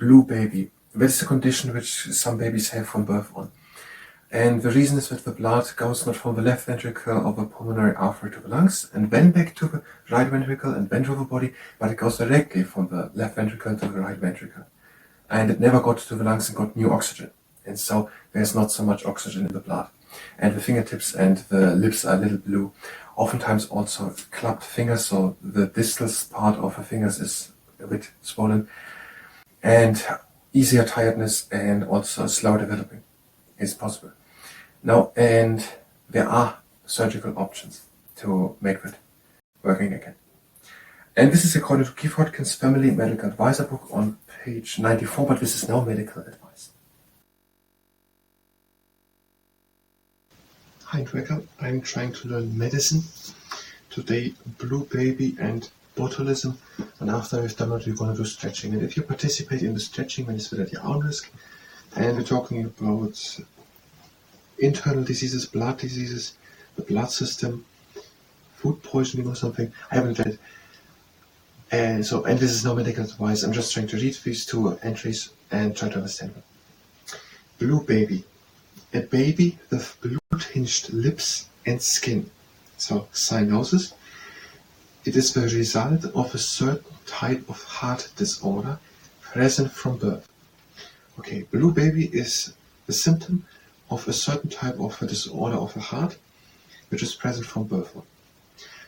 blue baby. That is a condition which some babies have from birth on. And the reason is that the blood goes not from the left ventricle of the pulmonary artery to the lungs and then back to the right ventricle and then to the body, but it goes directly from the left ventricle to the right ventricle. And it never got to the lungs and got new oxygen. And so there's not so much oxygen in the blood. And the fingertips and the lips are a little blue. Oftentimes also clubbed fingers, so the distal part of the fingers is a bit swollen. And easier tiredness and also slow developing is possible. Now, and there are surgical options to make that working again. And this is according to Keith Hodgkin's Family Medical Advisor book on page 94, but this is no medical advice. Hi and welcome. I'm trying to learn medicine. Today, blue baby and botulism, and after we've done it, we're going to do stretching. And if you participate in the stretching, then it's at your own risk. And we're talking about internal diseases, blood diseases, the blood system, food poisoning or something. I haven't read it. And this is no medical advice. I'm just trying to read these two entries and try to understand them. Blue baby. A baby with blue-tinged lips and skin. So, cyanosis. It is the result of a certain type of heart disorder present from birth. Okay, blue baby is the symptom of a certain type of a disorder of the heart, which is present from birth on.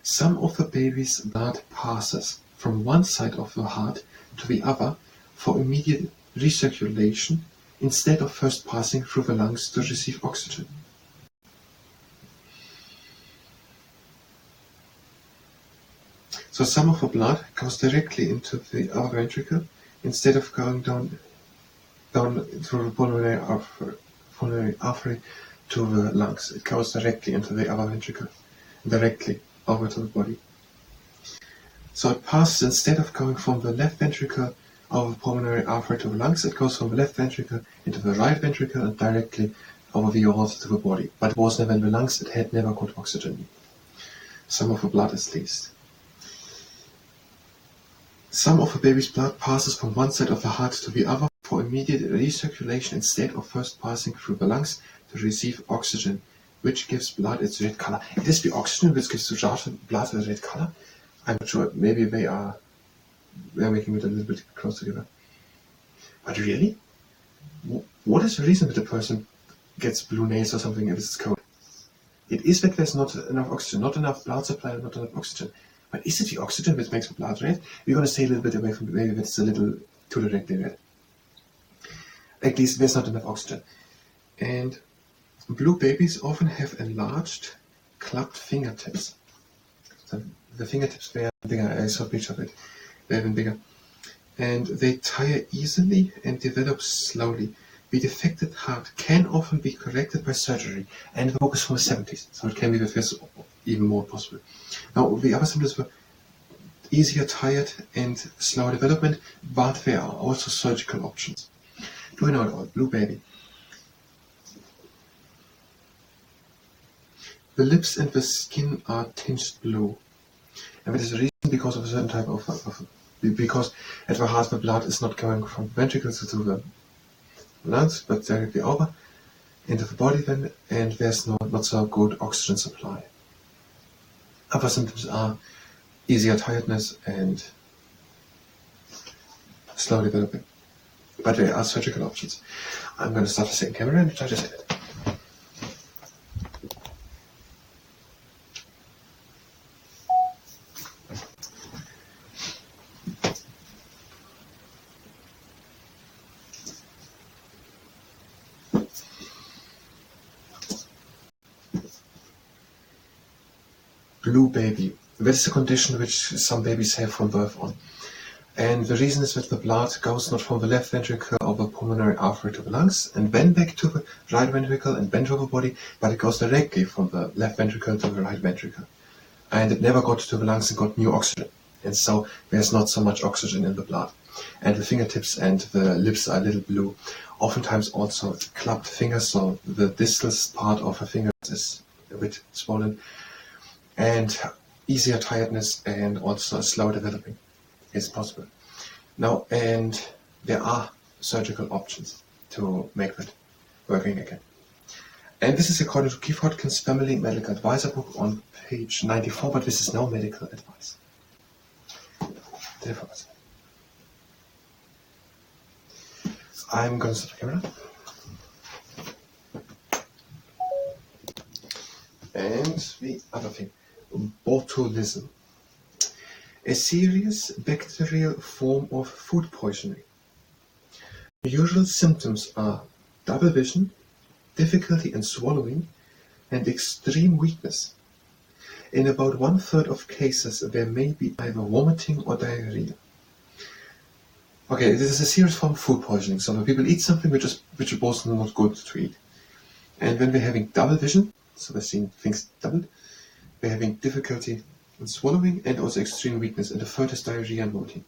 Some of the baby's blood passes from one side of the heart to the other for immediate recirculation instead of first passing through the lungs to receive oxygen. So some of the blood goes directly into the upper ventricle instead of going down through the pulmonary artery to the lungs. It goes directly into the upper ventricle, directly over to the body. So it passes, instead of going from the left ventricle over the pulmonary artery to the lungs, it goes from the left ventricle into the right ventricle and directly over the aorta to the body. But it was never in the lungs, it had never got oxygen. Some of the blood is least. Some of the baby's blood passes from one side of the heart to the other for immediate recirculation instead of first passing through the lungs to receive oxygen, which gives blood its red color. It is the oxygen which gives the blood a red color. I'm not sure, maybe they're making it a little bit close together. But really? What is the reason that a person gets blue nails or something if it's cold? It is that there's not enough oxygen, not enough blood supply, not enough oxygen. But is it the oxygen which makes the blood red? We're going to stay a little bit away from it, maybe that's a little too directly red. At least there's not enough oxygen. And blue babies often have enlarged, clubbed fingertips. So the fingertips were bigger, I saw a picture of it. They're even bigger. And they tire easily and develop slowly. The defected heart can often be corrected by surgery, and the book is from the 70s, so it can be with this even more possible. Now, the other symptoms were easier tired and slower development, but there are also surgical options. Do you know about blue baby? The lips and the skin are tinged blue, and that is a reason because of a certain type of because at the heart the blood is not going from the ventricles to the lungs, but directly over into the body then, and there's not so good oxygen supply. Other symptoms are easier tiredness and slow developing. But there are surgical options. I'm going to start the second camera and try to set it. Blue baby. That is a condition which some babies have from birth on. And the reason is that the blood goes not from the left ventricle of the pulmonary artery to the lungs and then back to the right ventricle and then to the body, but it goes directly from the left ventricle to the right ventricle. And it never got to the lungs and got new oxygen. And so there's not so much oxygen in the blood. And the fingertips and the lips are a little blue. Oftentimes also clubbed fingers, so the distal part of the fingers is a bit swollen. And easier tiredness and also slow developing is possible. Now, and there are surgical options to make that working again. And this is according to Keith Hodgkin's Family Medical Advisor book on page 94, but this is no medical advice. Therefore, I'm going to stop the camera. And the other thing, botulism. A serious bacterial form of food poisoning. The usual symptoms are double vision, difficulty in swallowing, and extreme weakness. In about 1/3 of cases, there may be either vomiting or diarrhea. Okay, this is a serious form of food poisoning. So when people eat something which is both not good to eat, and when we're having double vision, so we're seeing things doubled, we're having difficulty in swallowing and also extreme weakness, and the third is diarrhea and vomiting.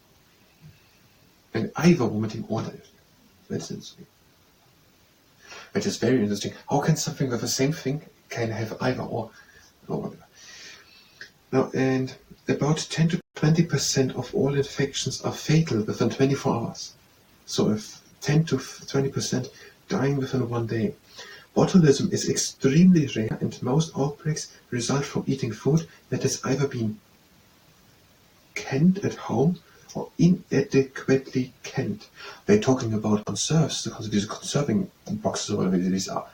And either vomiting or diarrhea. That's interesting. Which is very interesting. How can something with the same thing can have either or whatever? Now, and about 10 to 20% of all infections are fatal within 24 hours. So if 10 to 20% dying within 1 day. Botulism is extremely rare, and most outbreaks result from eating food that has either been canned at home or inadequately canned. They're talking about conserves, these conserving boxes or whatever these are.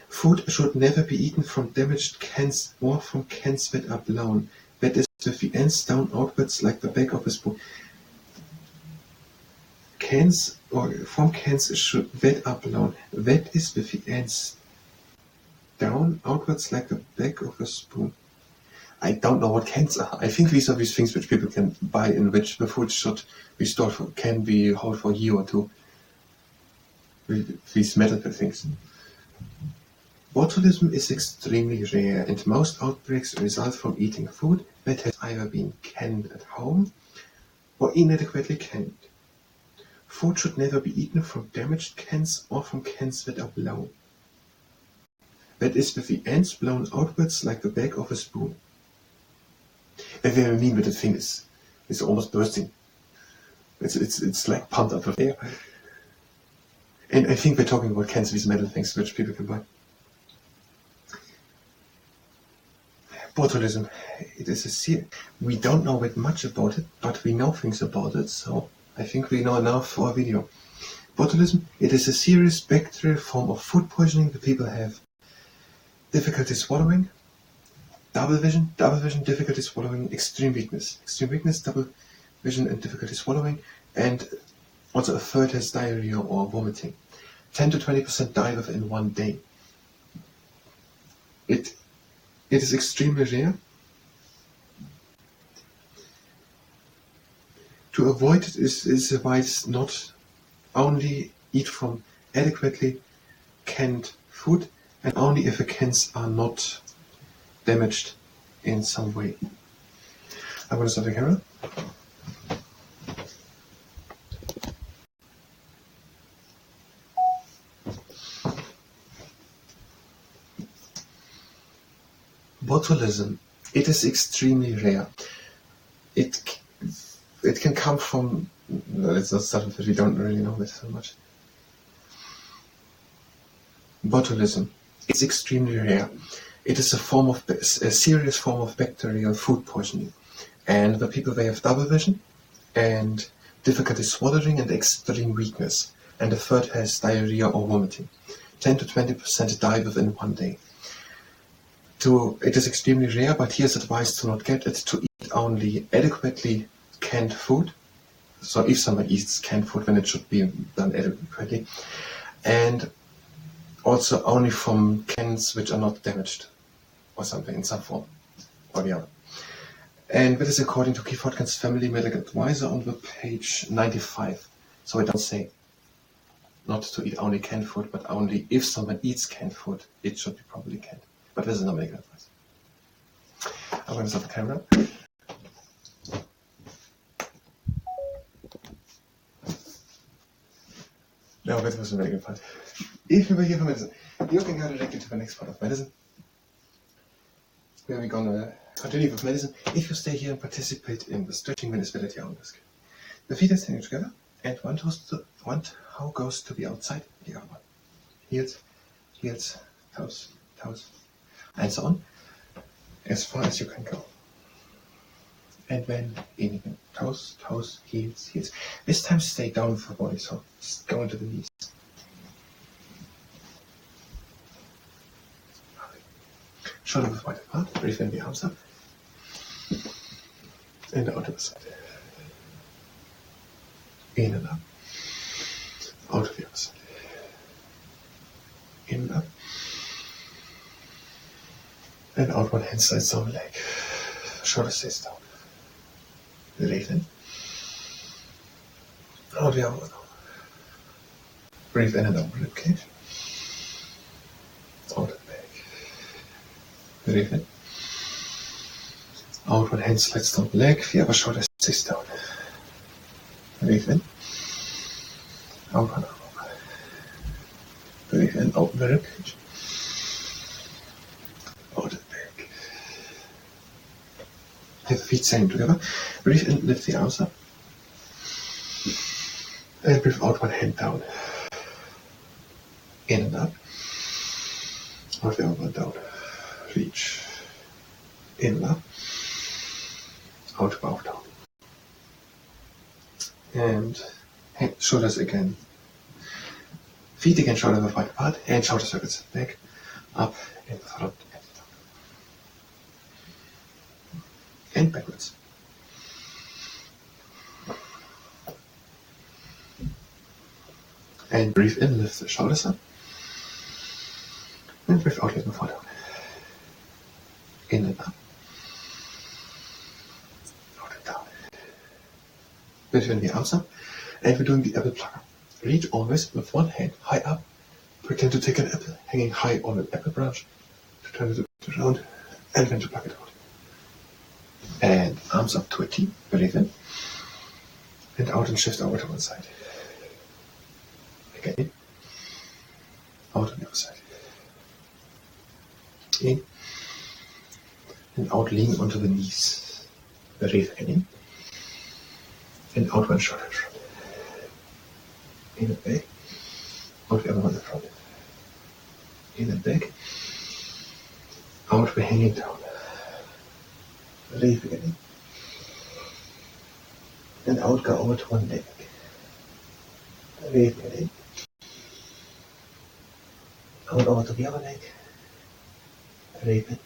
Food should never be eaten from damaged cans or from cans that are blown. That is, with the ends down outwards like the back of a spoon. Cans or from cans that are blown. That is, with the ends down outwards like the back of a spoon. I don't know what cans are. I think these are these things which people can buy, in which the food should be stored for, can be held for a year or two. These metal things. Botulism is extremely rare, and most outbreaks result from eating food that has either been canned at home or inadequately canned. Food should never be eaten from damaged cans or from cans that are blown. That is, with the ends blown outwards like the back of a spoon. And what I mean with the thing is, it's almost bursting. It's like pumped up with air. And I think we're talking about cans of these metal things which people can buy. Botulism. It is we don't know that much about it, but we know things about it, so I think we know enough for a video. Botulism. It is a serious bacterial form of food poisoning. The people have difficulty swallowing, double vision, difficulty swallowing, extreme weakness, double vision and difficulty swallowing, and also a third has diarrhea or vomiting. 10 to 20% die within 1 day. It is extremely rare. To avoid it is advised not only eat from adequately canned food, and only if the cans are not damaged in some way. I'm going to stop the camera. Botulism. It is extremely rare. It can come from, let's not start with it, we don't really know this so much. Botulism. It's extremely rare. It is a serious form of bacterial food poisoning. And the people, they have double vision and difficulty swallowing and extreme weakness. And the third has diarrhea or vomiting. 10 to 20% die within 1 day. It is extremely rare, but here's advice to not get it, to eat only adequately canned food. So if somebody eats canned food, then it should be done adequately. And also only from cans which are not damaged or something in some form or the other. And that is according to Keith Hodgkin's Family Medical Advisor on the page 95. So I don't say not to eat only canned food, but only if someone eats canned food, it should be properly canned. But this is not medical advice. I'm going to stop the camera. No, that was a very good part. If you were here for medicine, you can go directly to the next part of medicine, where we're going to continue with medicine. If you stay here and participate in the stretching, then it's better at your own risk. The feet are standing together, And one toe goes to the outside, the other one. Heels, heels, toes, toes, and so on, as far as you can go. And then in again, toes, toes, heels, heels. This time stay down with the body, so go into the knees. Shoulder width wide apart, breathe in the arms up, and out to the side. In and up, out to the other side. In and up, and out one hand slides down the leg. Shoulder stays down. Breathe in. Out the other one. Breathe in and out rib cage. Out and back. Breathe in. Out one hand slides down the leg, the other shoulder stays down. Breathe in. Out one arm. Breathe in, open the rib cage. Out and back. Have the feet staying together. Breathe in, lift the arms up. And breathe out, one hand down. In and up. Out the other one down. Reach. In and up. Out, bow down. And shoulders again. Feet again, shoulder width wide apart, and shoulder circles back, up, and front, and down. And backwards. And breathe in, lift the shoulders up. And breathe out, let them fall down. In and up. Out and down. Between the arms up. And we're doing the apple plucker. Reach always with one hand high up. Pretend to take an apple hanging high on an apple branch. To turn it around and then to pluck it out. And arms up to a T. Breathe in. And out and shift over to one side. Again in. Out on the other side. In. And out, lean onto the knees. Breathe again in. And out one shoulder in front. In and back. Out the other one in front. In and back. Out, we're hanging down. Breathe again in. And out, go over to one leg. Breathe again in. Out over to the other leg. Breathe in.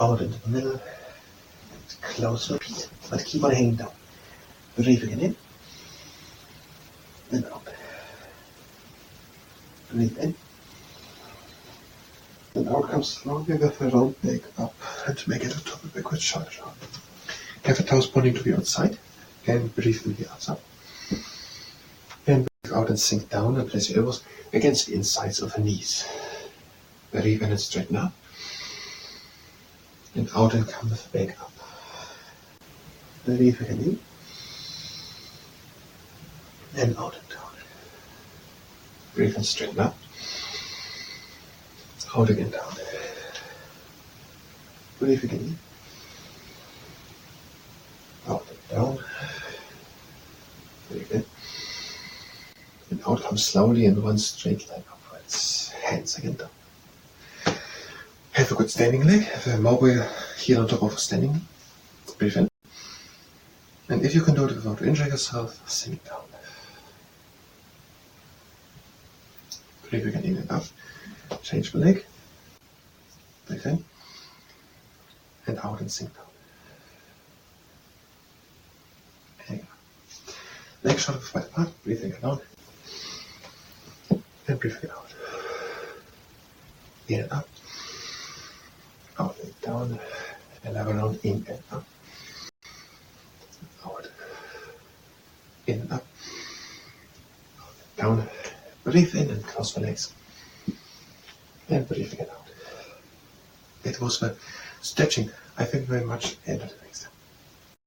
Out into the middle. Close, repeat. But keep on hanging down. Breathe again in. And out. Breathe in. And out comes slowly with the round leg up and make it a top of a good shoulder shot. Have the toes pointing to the outside and breathe in the arms up. And breathe out and sink down and place your elbows against the insides of the knees. Breathe in and straighten up. And out and come with the back up. Breathe again in. And out and down. Breathe and straighten up. Out again down. Breathe again in. Out and down. Breathe in. And out come slowly in one straight line upwards. Hands again down. Have a good standing leg. Have a mobile heel on top of a standing knee. Breathe in. And if you can do it without injuring yourself, sink down. Breathe again in and out. Change the leg. Breathe in. And out and sink down. Hang on. Leg shoulder wide apart. Breathe again down. And breathe again out. In and up. Out and down. And have around in and up. Out. In and up. Out and down. Breathe in and close the legs. And breathe again out. It was the stretching. I thank you very much and until next time.